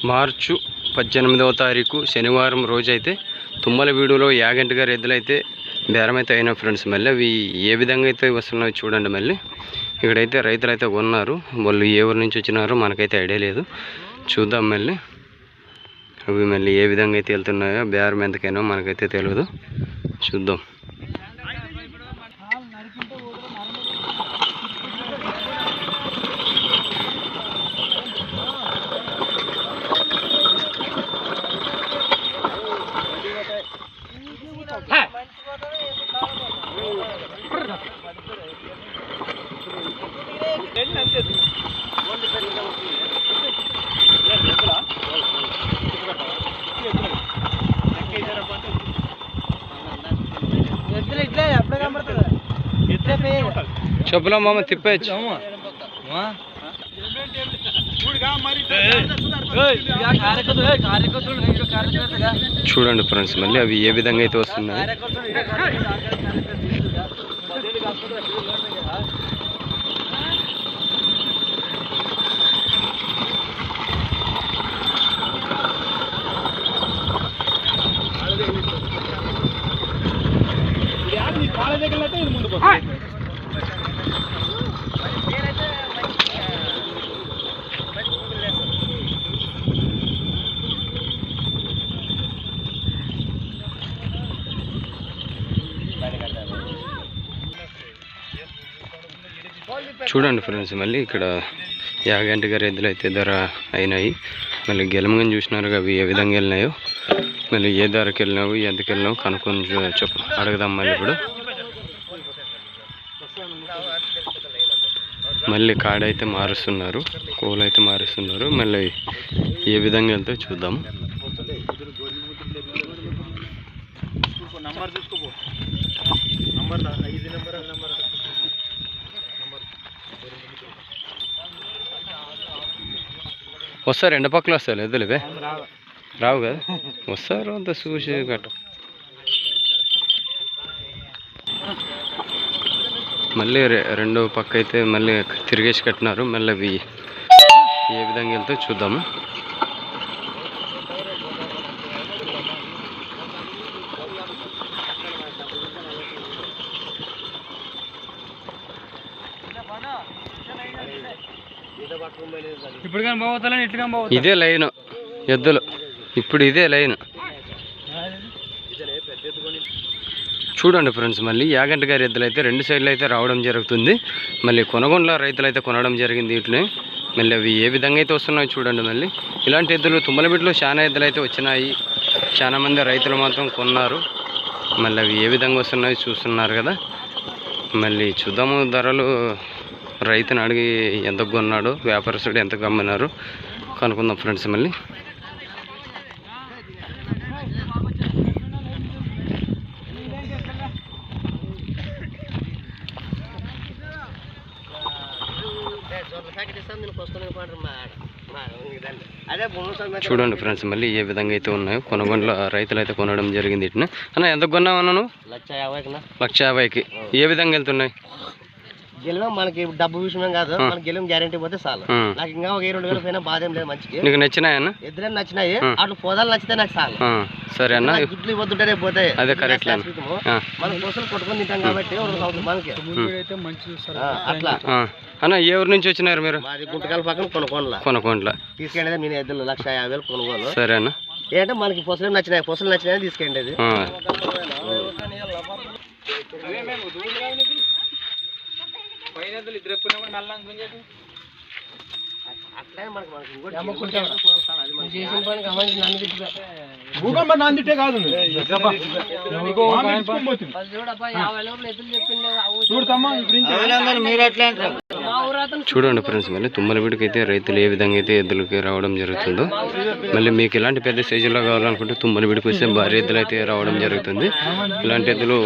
మార్చి 18వ తారీఖు శనివారం రోజైతే తుమ్మలవీడులో యాగంటి గారి ఎద్దులైతే బేరం అయితే అయినా ఫ్రెండ్స్. మళ్ళీ అవి ఏ విధంగా అయితే వస్తున్నాయో చూడండి. మళ్ళీ ఇక్కడైతే రైతులు అయితే కొన్నారు. వాళ్ళు ఏ ఊరి నుంచి వచ్చినారో మనకైతే ఐడియా లేదు. చూద్దాం మళ్ళీ అవి మళ్ళీ ఏ విధంగా అయితే వెళ్తున్నాయో, బేరం ఎంతకైనా మనకైతే తెలియదు. చూద్దాం. చెప్పులో మామ తిప్పేచ్చు. చూడండి ఫ్రెండ్స్ మళ్ళీ అవి ఏ విధంగా అయితే వస్తున్నాయి. చూడండి ఫ్రెండ్స్ మళ్ళీ ఇక్కడ యాగంటి గారి ఎద్దులు అయితే ధర అయినాయి. మళ్ళీ గెలమని చూసినారు అవి ఏ విధంగా వెళ్ళినాయో, మళ్ళీ ఏ ధరకి వెళ్ళినావు, ఎంతకు వెళ్ళినావు కనుక్కొని చెప్పు అడగదాం. మళ్ళీ ఇప్పుడు మళ్ళీ కాడైతే మారుస్తున్నారు, కోలు అయితే మారుస్తున్నారు. మళ్ళీ ఏ విధంగా వెళ్తే చూద్దాము. వస్తారు ఎండ పక్కలు వస్తారు ఎద్దులువే రావు కదా, వస్తారు అంత చూసి గట్ట. మళ్ళీ రెండో పక్క అయితే మళ్ళీ తిరిగేసి కట్టినారు. మళ్ళీ అవి ఏ విధంగా వెళ్తే చూద్దాము. ఇదే లైన్ ఎద్దులు, ఇప్పుడు ఇదే లైన్. చూడండి ఫ్రెండ్స్ మళ్ళీ యాగంటి గారి ఎద్దులు అయితే రెండు సైడ్లు అయితే రావడం జరుగుతుంది. మళ్ళీ కొనగొండల రైతులు అయితే కొనడం జరిగింది వీటిని. మళ్ళీ అవి ఏ విధంగా అయితే వస్తున్నాయో చూడండి. మళ్ళీ ఇలాంటి ఎద్దులు తుమ్మలబిడ్డలో చాలా ఎద్దులు అయితే వచ్చినాయి. చాలా మంది రైతులు మాత్రం కొన్నారు. మళ్ళీ అవి ఏ విధంగా వస్తున్నాయో చూస్తున్నారు కదా. మళ్ళీ చూద్దాము ధరలు. రైతుని అడిగి ఎంతకు కొన్నాడు, వ్యాపారస్తుడు ఎంతకు అమ్మినారు కనుక్కుందాం ఫ్రెండ్స్. మళ్ళీ చూడండి ఫ్రెండ్స్ మళ్ళీ ఏ విధంగా అయితే ఉన్నాయో. కొనగొండల రైతులు అయితే కొనడం జరిగింది వీటిని. అన్న ఎంతకు కొన్నావు అన్నాను? 1,50,000కి. ఏ విధంగా వెళ్తున్నాయి? గెలవం మనకి డబ్బు విషయం కాదు, మనకి గెలవం గ్యారంటీ పోతే చాలు. నాకు ఇంకా ఒక 2,000 పోయినా బాధ ఏం లేదు. మంచిగా నీకు నచ్చినాయన్న? ఎద్దులే నచ్చినాయి, అటు పోదాలు నచ్చితే నాకు చాలు. సరే అన్న, గుడ్లు ఇవ్వద్దుంటే పోతాయి. అదే కరెక్ట్. మనం కోసలు కొట్టుకొని తింటాం కాబట్టి మనకి అట్లా. అన్న ఏ ఊరు నుంచి వచ్చినారు మీరు? మాది గుంటకాల పక్కన కొనకొండల తీసుకెళ్ళేది. నేను ఎద్దులు 1,50,000 కొనుగోలు. సరే అన్న. ఏంటంటే మనకి పొసలు నచ్చినాయి, పొసలు నచ్చినాయి తీసుకెళ్ళేది. భూకంపం నాందిటే కాదు చూడండి ఫ్రెండ్స్ మళ్ళీ తుమ్మలబిడ్డకి అయితే రైతులు ఏ విధంగా అయితే ఎద్దులకి రావడం జరుగుతుందో. మళ్ళీ మీకు ఇలాంటి పెద్ద సైజులో కావాలనుకుంటే తుమ్మలబిడ్డకి వస్తే భారీ ఎద్దులు అయితే రావడం జరుగుతుంది. ఇలాంటి ఎద్దులు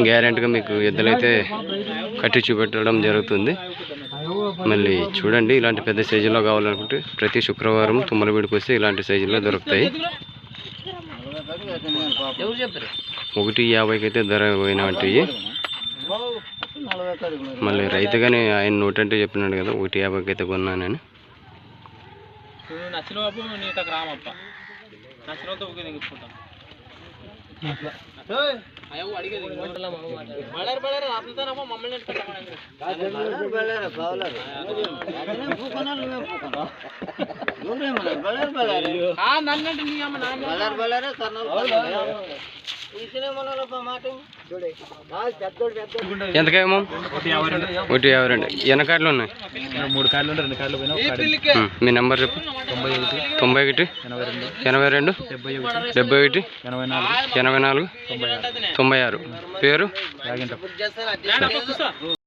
గ్యారెంటీగా మీకు ఎద్దులు అయితే కట్టి చూపెట్టడం జరుగుతుంది. మళ్ళీ చూడండి ఇలాంటి పెద్ద సైజులో కావాలనుకుంటే ప్రతి శుక్రవారం తుమ్మలబిడ్డకి వస్తే ఇలాంటి సైజుల్లో దొరుకుతాయి. 1,50,000కి అయితే ధర పోయినవి. మళ్ళీ రైతుగానే ఆయన 100 అంటే చెప్పినాడు కదా, 1,50,000కి అయితే కొన్నానని. నచ్చిన బాబు నీకు అక్కడ రామప్ప నచ్చిన వాళ్ళతో ఒకే దిగించుకుంటాం అడిగేది మమ్మల్ని ఎంతకేమో 152 ఎన్ని కార్లు ఉన్నాయి? 3 కార్లు 2 కార్లు పోయినా మీ నెంబర్ చెప్పు. 91 82 71 84 96 పేరు రాగింట